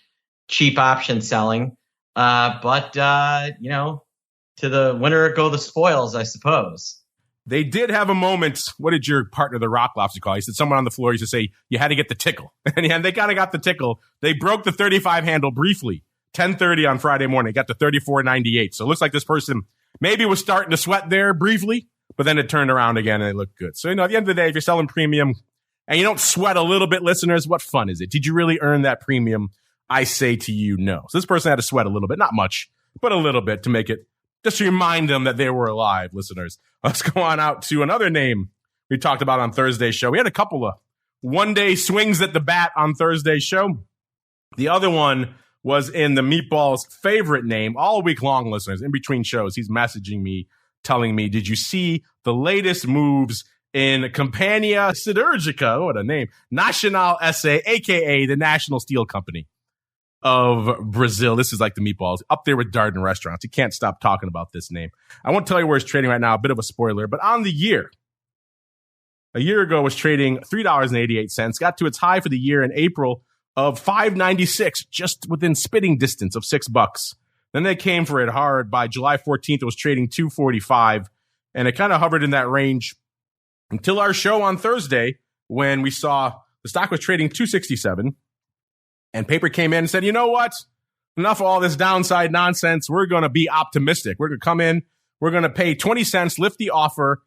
cheap option selling. But to the winner go the spoils, I suppose. They did have a moment. What did your partner, the Rock Lobster, call? He said someone on the floor used to say you had to get the tickle. And they kind of got the tickle. They broke the 35 handle briefly. 10:30 on Friday morning, got to 34.98. So it looks like this person maybe was starting to sweat there briefly, but then it turned around again and it looked good. So, at the end of the day, if you're selling premium and you don't sweat a little bit, listeners, what fun is it? Did you really earn that premium? I say to you, no. So this person had to sweat a little bit, not much, but a little bit to make it, just to remind them that they were alive, listeners. Let's go on out to another name we talked about on Thursday's show. We had a couple of one-day swings at the bat on Thursday's show. The other one was in the Meatball's favorite name all week long, listeners. In between shows, he's messaging me, telling me, did you see the latest moves in Companhia Siderúrgica? What a name. Nacional S.A., a.k.a. the National Steel Company of Brazil. This is like the Meatballs, up there with Darden Restaurants. You can't stop talking about this name. I won't tell you where it's trading right now, a bit of a spoiler, but on the year, a year ago was trading $3.88, got to its high for the year in April of $5.96, just within spitting distance of $6. Then they came for it hard. By July 14th, it was trading $2.45, and it kind of hovered in that range until our show on Thursday when we saw the stock was trading $2.67, and paper came in and said, you know what? Enough of all this downside nonsense. We're going to be optimistic. We're going to come in. We're going to pay 20 cents, lift the offer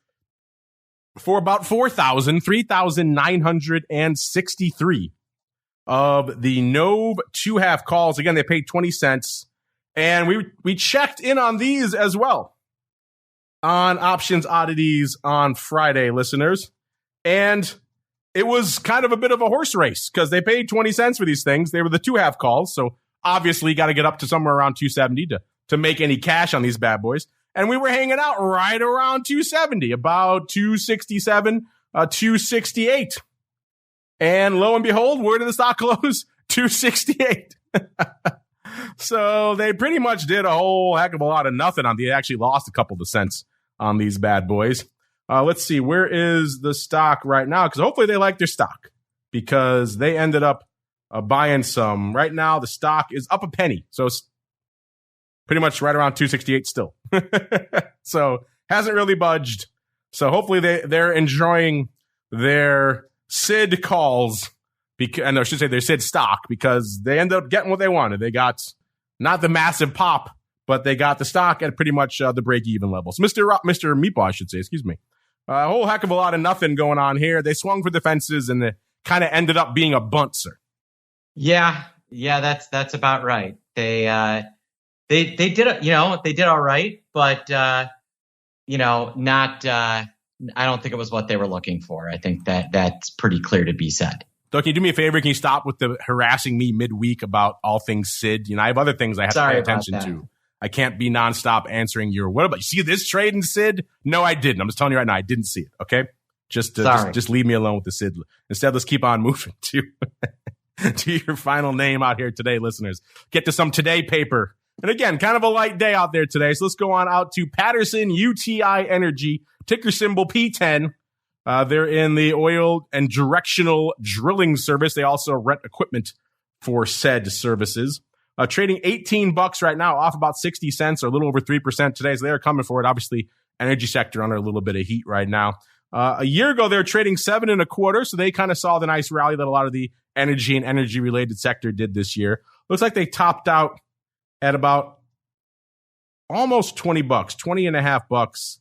for about 3,963 of the Nove 2.5 calls. Again, they paid 20 cents. And we checked in on these as well. on Options Oddities on Friday, listeners. And it was kind of a bit of a horse race because they paid 20 cents for these things. They were the 2.5 calls. So obviously got to get up to somewhere around 270 to make any cash on these bad boys. And we were hanging out right around 270, about 267, 268. And lo and behold, where did the stock close? 268. So they pretty much did a whole heck of a lot of nothing on they actually lost a couple of cents on these bad boys. Let's see, where is the stock right now? Because hopefully they like their stock because they ended up buying some. Right now, the stock is up a penny. So it's pretty much right around 268 still. So hasn't really budged. So hopefully they're enjoying their SID calls. And I should say their SID stock because they ended up getting what they wanted. They got not the massive pop, but they got the stock at pretty much the break-even level. So Mr. Meatball, I should say, excuse me. A whole heck of a lot of nothing going on here. They swung for the fences and it kind of ended up being a bunt, sir. Yeah, that's about right. They did they did all right, but not. I don't think it was what they were looking for. I think that's pretty clear to be said. So can you do me a favor? Can you stop with the harassing me midweek about all things SID? I have other things I have to pay attention to. I can't be nonstop answering your, what about, you see this trade in SID? No, I didn't. I'm just telling you right now, I didn't see it. Okay. Just leave me alone with the SID. Instead, let's keep on moving to your final name out here today, listeners. Get to some Today paper. And again, kind of a light day out there today. So let's go on out to Patterson UTI Energy, ticker symbol P10. They're in the oil and directional drilling service. They also rent equipment for said services. Trading $18 right now, off about 60 cents or a little over 3% today. So they're coming for it. Obviously, energy sector under a little bit of heat right now. A year ago, they were trading 7.25. So they kind of saw the nice rally that a lot of the energy and energy related sector did this year. Looks like they topped out at about almost $20, $20.50.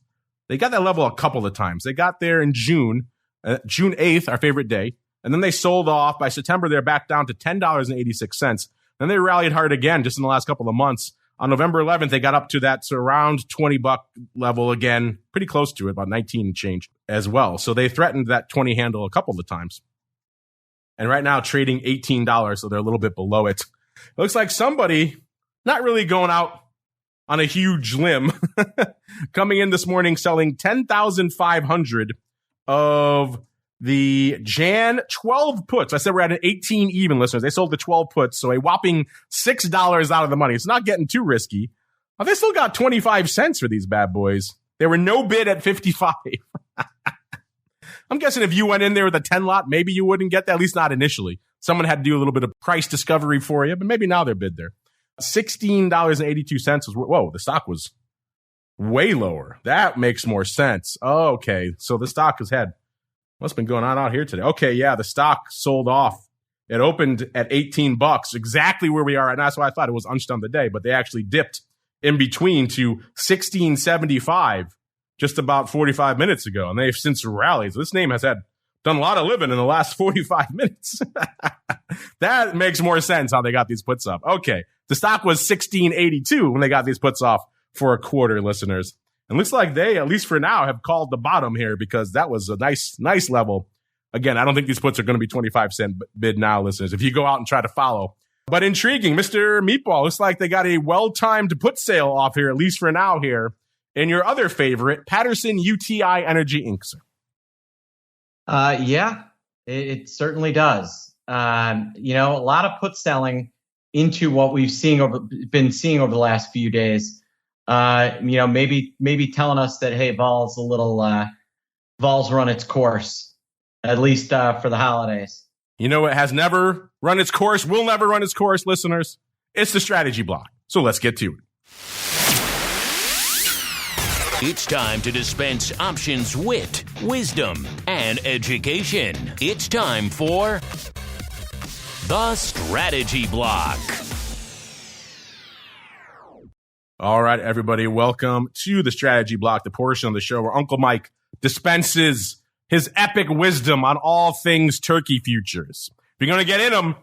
They got that level a couple of times. They got there in June 8th, our favorite day. And then they sold off. By September, they're back down to $10.86. Then they rallied hard again just in the last couple of months. On November 11th, they got up to that around $20 level again, pretty close to it, about 19 and change as well. So they threatened that 20 handle a couple of times. And right now, trading $18, so they're a little bit below it. It looks like somebody not really going out on a huge limb, coming in this morning selling 10,500 of the Jan 12 puts. I said we're at an 18 even, listeners. They sold the 12 puts, so a whopping $6 out of the money. It's not getting too risky. They still got 25 cents for these bad boys. There were no bid at 55. I'm guessing if you went in there with a 10 lot, maybe you wouldn't get that, at least not initially. Someone had to do a little bit of price discovery for you, but maybe now they're bid there. $16.82 was, whoa, the stock was way lower. That makes more sense. Oh, okay. So the stock has had, what's been going on out here today? Okay. Yeah. The stock sold off. It opened at $18, exactly where we are right now. That's why I thought it was unched on the day, but they actually dipped in between to $16.75 just about 45 minutes ago. And they've since rallied. So this name has done a lot of living in the last 45 minutes. That makes more sense how they got these puts up. Okay. The stock was $16.82 when they got these puts off for a quarter, listeners. And looks like they, at least for now, have called the bottom here because that was a nice level. Again, I don't think these puts are going to be 25-cent bid now, listeners, if you go out and try to follow. But intriguing, Mr. Meatball, looks like they got a well-timed put sale off here, at least for now here, in your other favorite, Patterson UTI Energy Inc., sir. Yeah, it certainly does. A lot of put selling into what we've been seeing over the last few days. Maybe telling us that, hey, Vol's run its course, at least for the holidays. You know, it has never run its course, will never run its course, listeners. It's the strategy block. So let's get to it. It's time to dispense options, wit, wisdom, and education. It's time for the Strategy Block. All right, everybody, welcome to the Strategy Block, the portion of the show where Uncle Mike dispenses his epic wisdom on all things turkey futures. If you're going to get in them,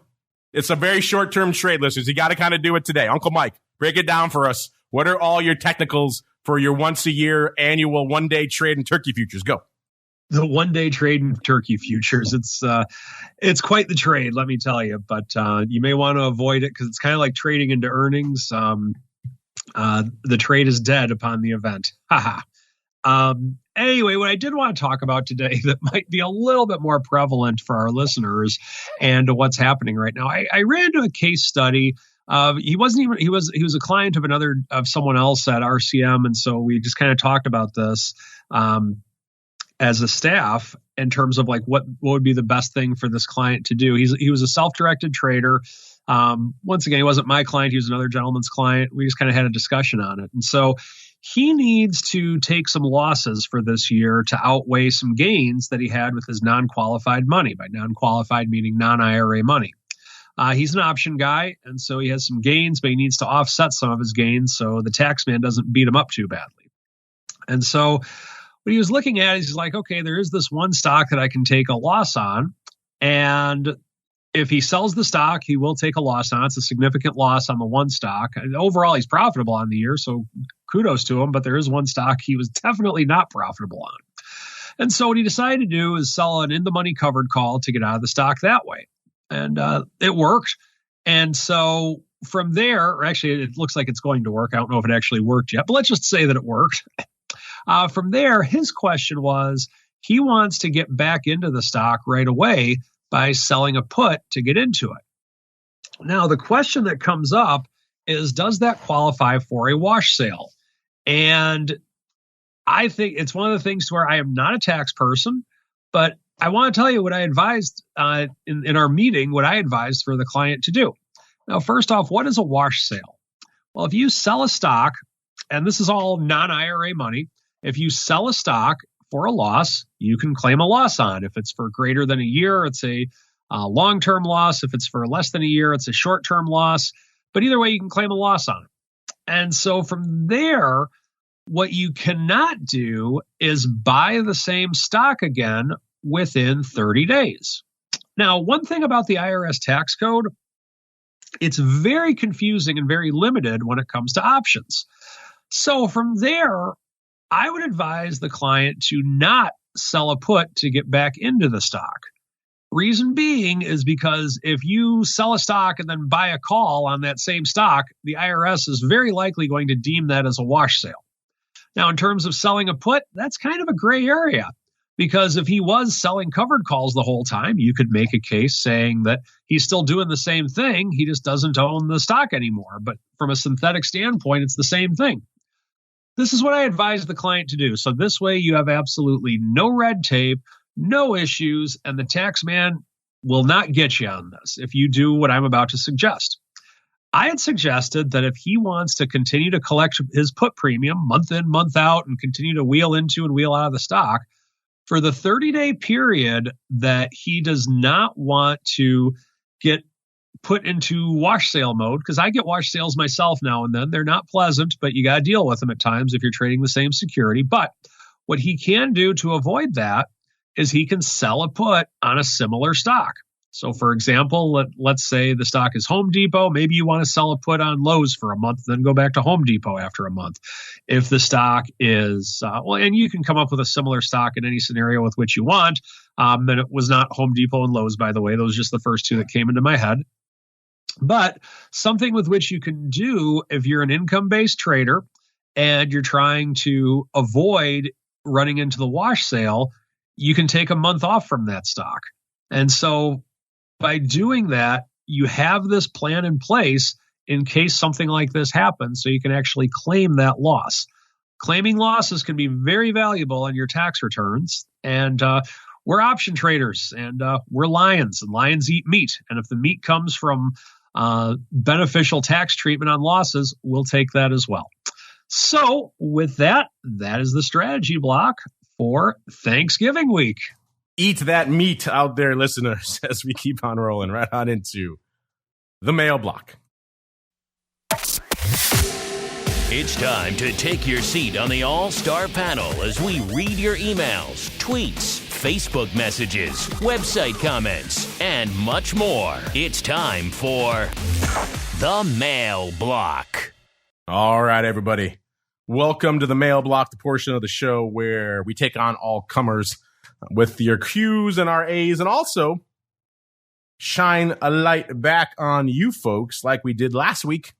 it's a very short-term trade, listeners. You got to kind of do it today. Uncle Mike, break it down for us. What are all your technicals for your once-a-year annual one-day trade in turkey futures. Go. The one-day trade in turkey futures. It's quite the trade, let me tell you. But you may want to avoid it because it's kind of like trading into earnings. The trade is dead upon the event. Anyway, what I did want to talk about today that might be a little bit more prevalent for our listeners and what's happening right now. I ran into a case study. He was a client of someone else at RCM, and so we just kind of talked about this as a staff in terms of like what would be the best thing for this client to do. He was a self-directed trader. Once again, he wasn't my client. He was another gentleman's client. We just kind of had a discussion on it. And so he needs to take some losses for this year to outweigh some gains that he had with his non-qualified money. By non-qualified, meaning non-IRA money. He's an option guy, and so he has some gains, but he needs to offset some of his gains so the tax man doesn't beat him up too badly. And so what he was looking at is he's like, okay, there is this one stock that I can take a loss on, and if he sells the stock, he will take a loss on it. It's a significant loss on the one stock. Overall, he's profitable on the year, so kudos to him, but there is one stock he was definitely not profitable on. And so what he decided to do is sell an in-the-money covered call to get out of the stock that way. And it worked. And so from there, or actually, it looks like it's going to work. I don't know if it actually worked yet, but let's just say that it worked. From there, his question was, he wants to get back into the stock right away by selling a put to get into it. Now, the question that comes up is, does that qualify for a wash sale? And I think it's one of the things where I am not a tax person, but I want to tell you what I advised in our meeting, what I advised for the client to do. Now, first off, what is a wash sale? Well, if you sell a stock, and this is all non-IRA money, if you sell a stock for a loss, you can claim a loss on. If it's for greater than a year, it's a long-term loss. If it's for less than a year, it's a short-term loss. But either way, you can claim a loss on it. And so from there, what you cannot do is buy the same stock again within 30 days. Now, one thing about the IRS tax code, it's very confusing and very limited when it comes to options. So from there, I would advise the client to not sell a put to get back into the stock. Reason being is because if you sell a stock and then buy a call on that same stock, the IRS is very likely going to deem that as a wash sale. Now, in terms of selling a put, that's kind of a gray area, because if he was selling covered calls the whole time, you could make a case saying that he's still doing the same thing. He just doesn't own the stock anymore. But from a synthetic standpoint, it's the same thing. This is what I advise the client to do. So this way you have absolutely no red tape, no issues, and the tax man will not get you on this if you do what I'm about to suggest. I had suggested that if he wants to continue to collect his put premium month in, month out, and continue to wheel into and wheel out of the stock, for the 30-day period that he does not want to get put into wash sale mode, because I get wash sales myself now and then. They're not pleasant, but you got to deal with them at times if you're trading the same security. But what he can do to avoid that is he can sell a put on a similar stock. So for example, let's say the stock is Home Depot. Maybe you want to sell a put on Lowe's for a month, then go back to Home Depot after a month. If the stock is, and you can come up with a similar stock in any scenario with which you want. And it was not Home Depot and Lowe's, by the way. Those are just the first two that came into my head. But something with which you can do if you're an income-based trader and you're trying to avoid running into the wash sale, you can take a month off from that stock. And so by doing that, you have this plan in place in case something like this happens, so you can actually claim that loss. Claiming losses can be very valuable in your tax returns. And we're option traders, and we're lions, and lions eat meat. And if the meat comes from beneficial tax treatment on losses, we'll take that as well. So with that, that is the strategy block for Thanksgiving week. Eat that meat out there, listeners, as we keep on rolling right on into the mail block. It's time to take your seat on the All-Star panel as we read your emails, tweets, Facebook messages, website comments, and much more. It's time for the mail block. All right, everybody. Welcome to the Mail Block, the portion of the show where we take on all comers with your Q's and our A's, and also shine a light back on you folks like we did last week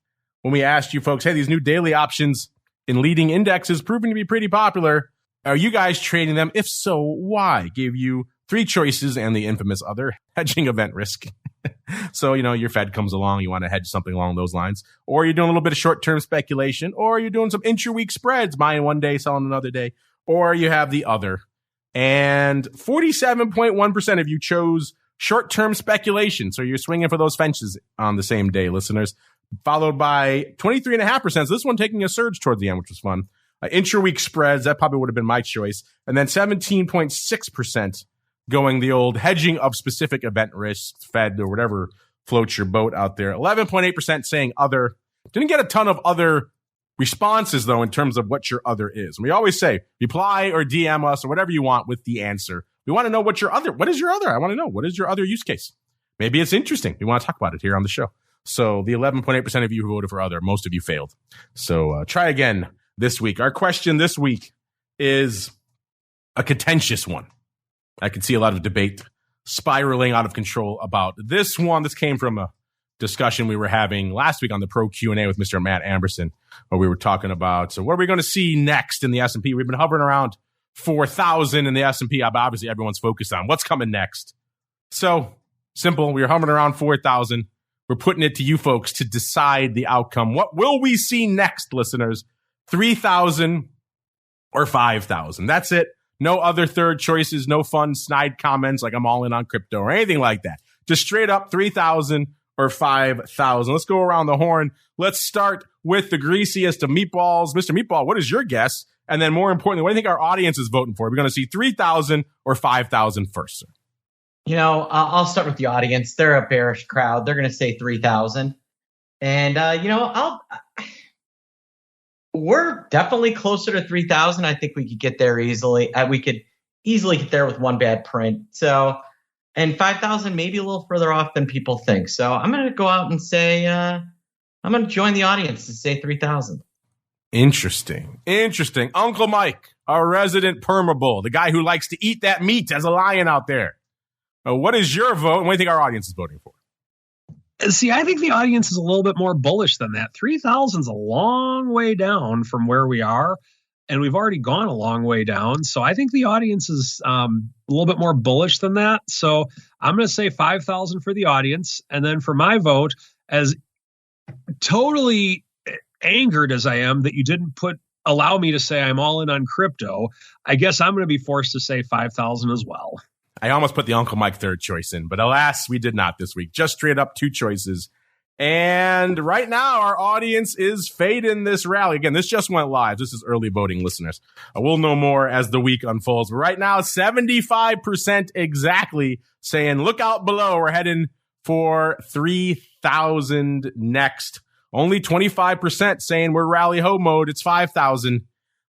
when we asked you folks, hey, these new daily options in leading indexes proving to be pretty popular. Are you guys trading them? If so, why? Gave you 3 choices and the infamous other, hedging event risk. So, your Fed comes along, you want to hedge something along those lines, or you're doing a little bit of short-term speculation, or you're doing some intra-week spreads, buying one day, selling another day, or you have the other. And 47.1% of you chose short-term speculation. So you're swinging for those fences on the same day, listeners, followed by 23.5%. So this one taking a surge towards the end, which was fun. Intra-week spreads, that probably would have been my choice. And then 17.6% going the old hedging of specific event risks, Fed or whatever floats your boat out there. 11.8% saying other. Didn't get a ton of other responses, though, in terms of what your other is. And we always say, reply or DM us or whatever you want with the answer. We want to know what is your other? I want to know, what is your other use case? Maybe it's interesting. We want to talk about it here on the show. So the 11.8% of you who voted for other, most of you failed. So try again this week. Our question this week is a contentious one. I can see a lot of debate spiraling out of control about this one. This came from a discussion we were having last week on the Pro Q&A with Mr. Matt Amberson, where we were talking about, so what are we going to see next in the S&P? We've been hovering around 4,000 in the S&P. Obviously, everyone's focused on what's coming next. So simple. We're hovering around 4,000. We're putting it to you folks to decide the outcome. What will we see next, listeners? 3,000 or 5,000. That's it. No other third choices, no fun snide comments like I'm all in on crypto or anything like that. Just straight up 3,000 or 5,000. Let's go around the horn. Let's start with the greasiest of meatballs. Mr. Meatball, what is your guess? And then more importantly, what do you think our audience is voting for? We're going to see 3,000 or 5,000 first, sir. I'll start with the audience. They're a bearish crowd. They're going to say 3,000. And, we're definitely closer to 3,000. I think we could get there easily. We could easily get there with one bad print. So, and 5,000 maybe a little further off than people think. So I'm going to go out and say, I'm going to join the audience to say 3,000. Interesting. Uncle Mike, our resident permabull, the guy who likes to eat that meat as a lion out there. What is your vote? And what do you think our audience is voting for? See, I think the audience is a little bit more bullish than that. 3,000 is a long way down from where we are, and we've already gone a long way down. So I think the audience is a little bit more bullish than that. So I'm going to say 5,000 for the audience. And then for my vote, as totally angered as I am that you didn't allow me to say I'm all in on crypto, I guess I'm going to be forced to say 5,000 as well. I almost put the Uncle Mike third choice in, but alas, we did not this week. Just straight up 2 choices. And right now, our audience is fading this rally. Again, this just went live. This is early voting, listeners. We'll know more as the week unfolds. But right now, 75% exactly saying, look out below. We're heading for 3,000 next. Only 25% saying we're rally ho mode. It's 5,000.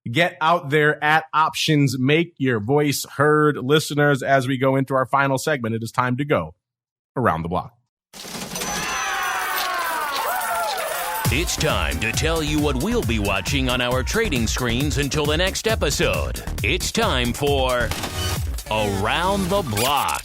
Get out there at options. Make your voice heard, listeners. As we go into our final segment, it is time to go around the block. It's time to tell you what we'll be watching on our trading screens until the next episode. It's time for Around the Block.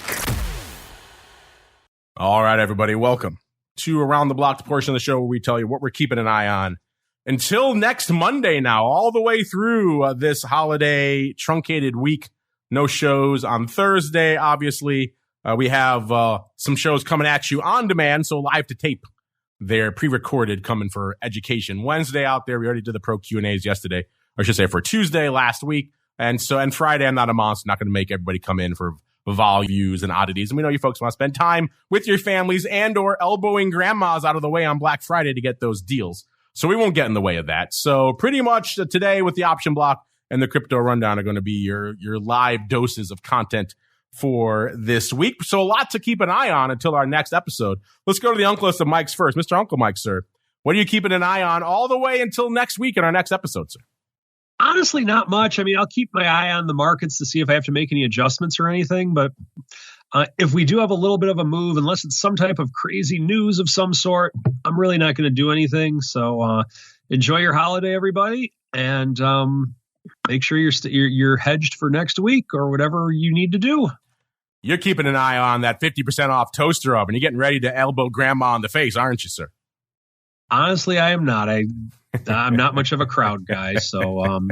All right, everybody, welcome to Around the Block, the portion of the show where we tell you what we're keeping an eye on until next Monday now, all the way through this holiday truncated week. No shows on Thursday, obviously. We have some shows coming at you on demand, so live to tape. They're pre-recorded, coming for Education Wednesday out there. We already did the Pro Q&As yesterday, or I should say for Tuesday last week. And Friday, I'm not a monster, not going to make everybody come in for vol views and oddities. And we know you folks want to spend time with your families and or elbowing grandmas out of the way on Black Friday to get those deals. So we won't get in the way of that. So pretty much today with the option block and the crypto rundown are going to be your live doses of content for this week. So a lot to keep an eye on until our next episode. Let's go to the Uncle List of Mike's first. Mr. Uncle Mike, sir, what are you keeping an eye on all the way until next week in our next episode, sir? Honestly, not much. I mean, I'll keep my eye on the markets to see if I have to make any adjustments or anything. But if we do have a little bit of a move, unless it's some type of crazy news of some sort, I'm really not going to do anything. So enjoy your holiday, everybody. and make sure you're hedged for next week or whatever you need to do. You're keeping an eye on that 50% off toaster oven. You're getting ready to elbow grandma in the face, aren't you, sir? Honestly, I am not. I'm not much of a crowd guy, so I'm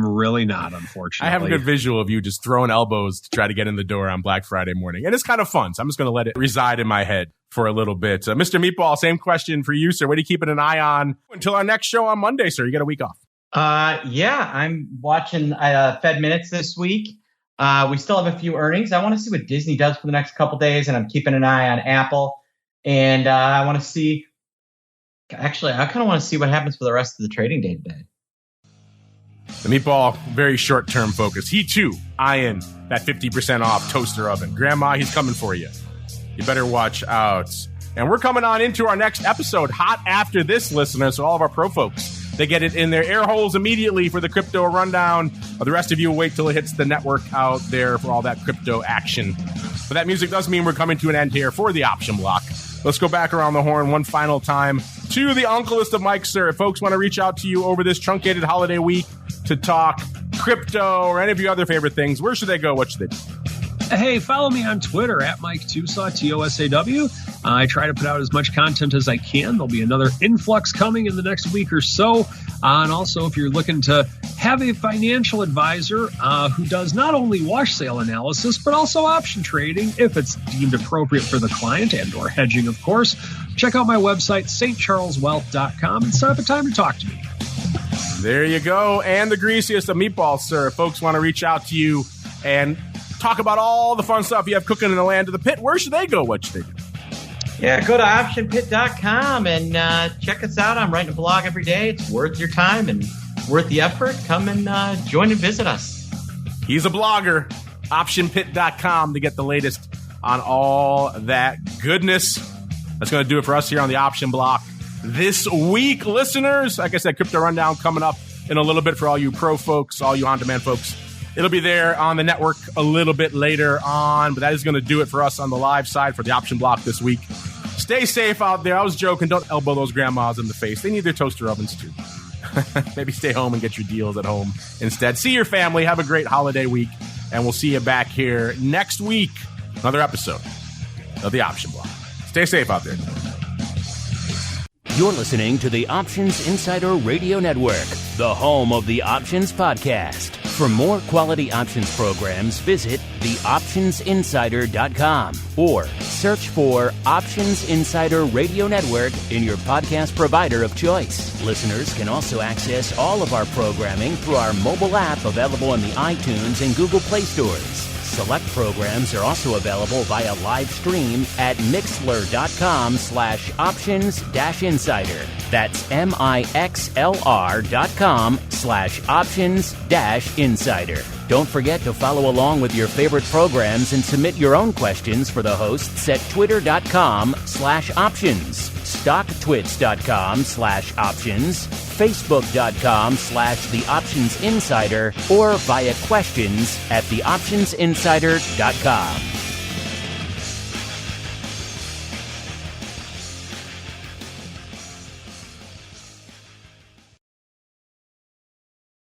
really not, unfortunately. I have a good visual of you just throwing elbows to try to get in the door on Black Friday morning. And it's kind of fun, so I'm just going to let it reside in my head for a little bit. Mr. Meatball, same question for you, sir. What are you keeping an eye on until our next show on Monday, sir? You get a week off. Yeah, I'm watching Fed Minutes this week. We still have a few earnings. I want to see what Disney does for the next couple days, and I'm keeping an eye on Apple. And I want to see, actually, I kind of want to see what happens for the rest of the trading day today. The Meatball, very short-term focus. He, too, eyeing that 50% off toaster oven. Grandma, he's coming for you. You better watch out. And we're coming on into our next episode, hot after this, listeners. So all of our pro folks, they get it in their air holes immediately for the crypto rundown. The rest of you will wait till it hits the network out there for all that crypto action. But that music does mean we're coming to an end here for the option block. Let's go back around the horn one final time to the uncleist of Mike, sir. If folks want to reach out to you over this truncated holiday week to talk crypto or any of your other favorite things, where should they go? What should they do? Hey, follow me on Twitter at Mike TOSAW, TOSAW. I try to put out as much content as I can. There'll be another influx coming in the next week or so. And also, if you're looking to have a financial advisor who does not only wash sale analysis, but also option trading, if it's deemed appropriate for the client and or hedging, of course, check out my website, stcharleswealth.com, and set up a time to talk to me. There you go. And the greasiest of meatballs, sir. If folks want to reach out to you and talk about all the fun stuff you have cooking in the land of the pit, where should they go? What should they do? Yeah, go to optionpit.com and check us out. I'm writing a blog every day. It's worth your time and worth the effort. Come and join and visit us. He's a blogger. Optionpit.com to get the latest on all that goodness. That's going to do it for us here on the Option Block this week, listeners. Like I said, Crypto Rundown coming up in a little bit for all you pro folks, all you on-demand folks. It'll be there on the network a little bit later on, but that is going to do it for us on the live side for the Option Block this week. Stay safe out there. I was joking. Don't elbow those grandmas in the face. They need their toaster ovens too. Maybe stay home and get your deals at home instead. See your family. Have a great holiday week, and we'll see you back here next week. Another episode of the Option Block. Stay safe out there. You're listening to the Options Insider Radio Network, the home of the Options Podcast. For more quality options programs, visit theoptionsinsider.com or search for Options Insider Radio Network in your podcast provider of choice. Listeners can also access all of our programming through our mobile app available in the iTunes and Google Play stores. Select programs are also available via live stream at mixlr.com/options-insider. That's mixlr.com/options-insider. Don't forget to follow along with your favorite programs and submit your own questions for the hosts at twitter.com/options, stocktwits.com/options, facebook.com/theoptionsinsider, or via questions at theoptionsinsider.com.